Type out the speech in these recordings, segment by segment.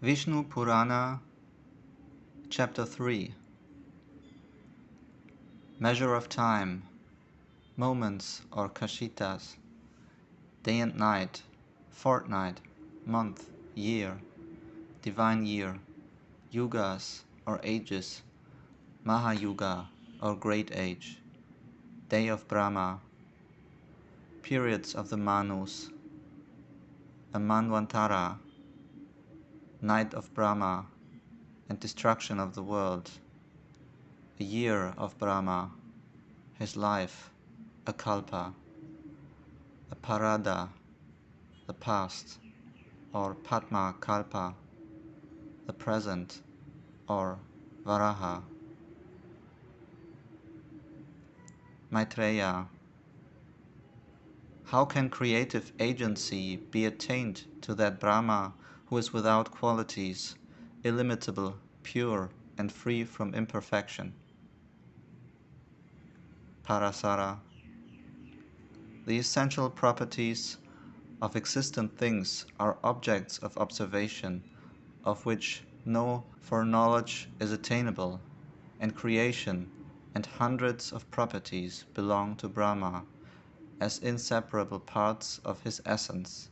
Vishnu Purana, Chapter 3. Measure of time, moments or kashitas, day and night, fortnight, month, year, divine year, yugas or ages, Mahayuga or great age, day of Brahma, periods of the Manus, a Manvantara, night of Brahma and destruction of the world, a year of Brahma, his life, a kalpa, a parada, the past, or Padma Kalpa, the present, or Varaha. Maitreya. How can creative agency be attained to that Brahma who is without qualities, illimitable, pure, and free from imperfection? Parasara. The essential properties of existent things are objects of observation, of which no foreknowledge is attainable, and creation and hundreds of properties belong to Brahma as inseparable parts of his essence,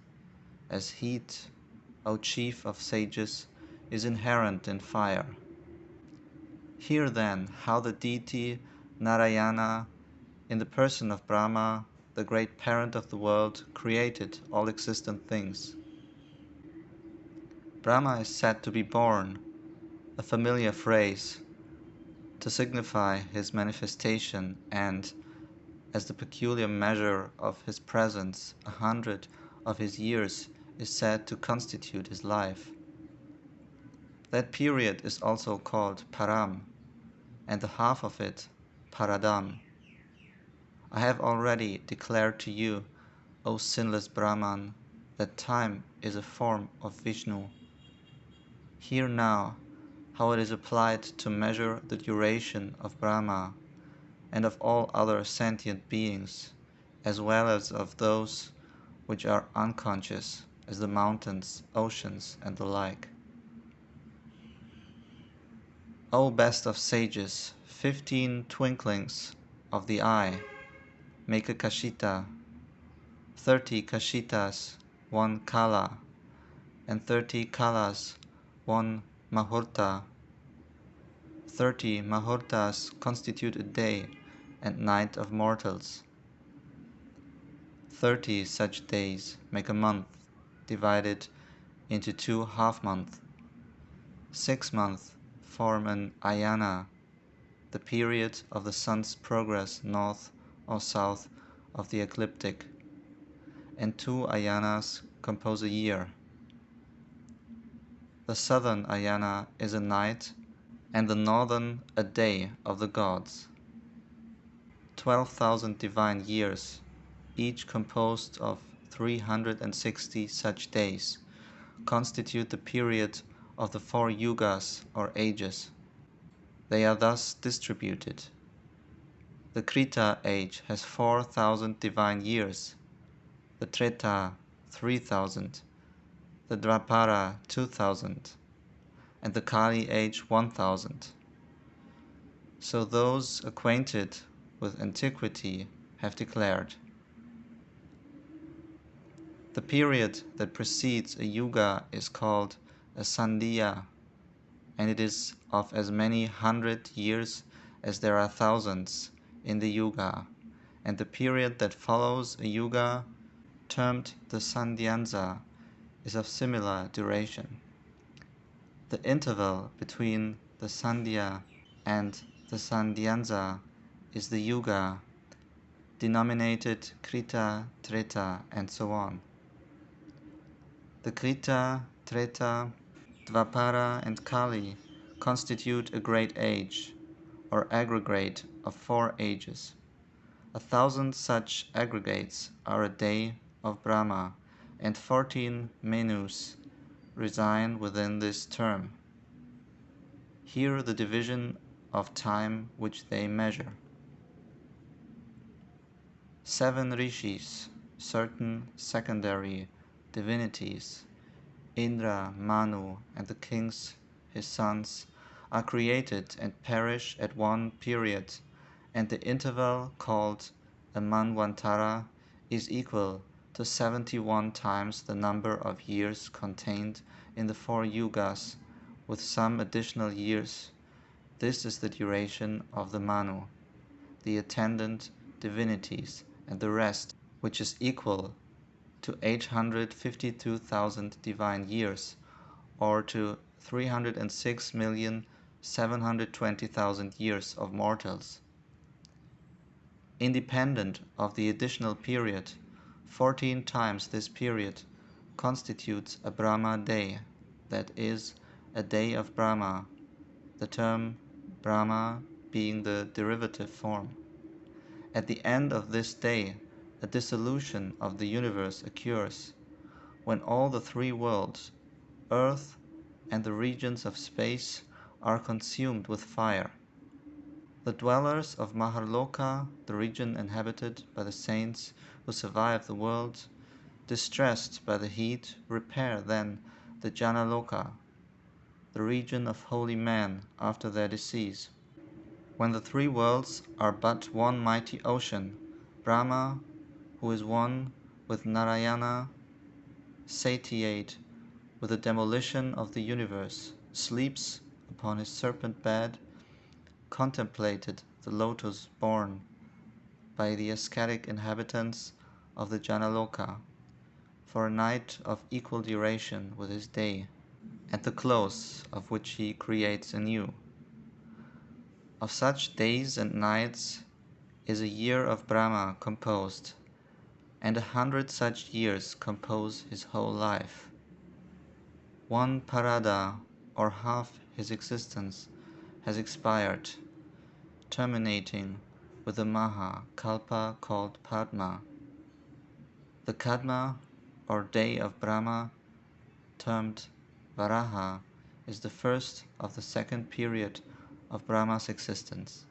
as heat, O chief of sages, is inherent in fire. Hear then how the deity Narayana, in the person of Brahma, the great parent of the world, created all existent things. Brahma is said to be born, a familiar phrase, to signify his manifestation, and, as the peculiar measure of his presence, 100 of his years is said to constitute his life. That period is also called Param, and the half of it Paradam. I have already declared to you, O sinless Brahman, that time is a form of Vishnu. Hear now how it is applied to measure the duration of Brahma and of all other sentient beings, as well as of those which are unconscious, as the mountains, oceans, and the like. O best of sages, 15 twinklings of the eye make a kashita, 30 kashitas, 1 kala, and 30 kalas, 1 mahurta. 30 mahurtas constitute a day and night of mortals. 30 such days make a month, divided into 2 half-months. 6 months form an ayana, the period of the sun's progress north or south of the ecliptic, and 2 ayanas compose a year. The southern ayana is a night, and the northern a day of the gods. 12,000 divine years, each composed of 360 such days, constitute the period of the 4 yugas or ages. They are thus distributed. The Krita age has 4,000 divine years, the Treta 3,000, the Dvapara 2,000, and the Kali age 1,000. So those acquainted with antiquity have declared. The period that precedes a yuga is called a sandhya, and it is of as many 100 years as there are thousands in the yuga, and the period that follows a yuga, termed the sandhyanza, is of similar duration. The interval between the sandhya and the sandhyanza is the yuga, denominated Krita, Treta, and so on. The Krita, Treta, Dvapara, and Kali constitute a great age, or aggregate of 4 ages. 1,000 such aggregates are a day of Brahma, and 14 menus reside within this term. Here the division of time which they measure. 7 rishis, certain secondary divinities, Indra, Manu, and the kings, his sons, are created and perish at one period, and the interval called a Manvantara is equal to 71 times the number of years contained in the four yugas, with some additional years. This is the duration of the Manu, the attendant divinities, and the rest, which is equal to 852,000 divine years, or to 306,720,000 years of mortals. Independent of the additional period, 14 times this period constitutes a Brahma day, that is, a day of Brahma, the term Brahma being the derivative form. At the end of this day, a dissolution of the universe occurs, when all the three worlds, earth, and the regions of space are consumed with fire. The dwellers of Maharloka, the region inhabited by the saints who survive the world, distressed by the heat, repair then the Janaloka, the region of holy men after their decease. When the three worlds are but one mighty ocean, Brahma, who is one with Narayana, satiate with the demolition of the universe, sleeps upon his serpent bed, contemplated the lotus borne by the ascetic inhabitants of the Janaloka for a night of equal duration with his day, at the close of which he creates anew. Of such days and nights is a year of Brahma composed, and 100 such years compose his whole life. One parada, or half his existence, has expired, terminating with the Maha Kalpa called Padma. The Kadma, or day of Brahma, termed Varaha, is the first of the second period of Brahma's existence.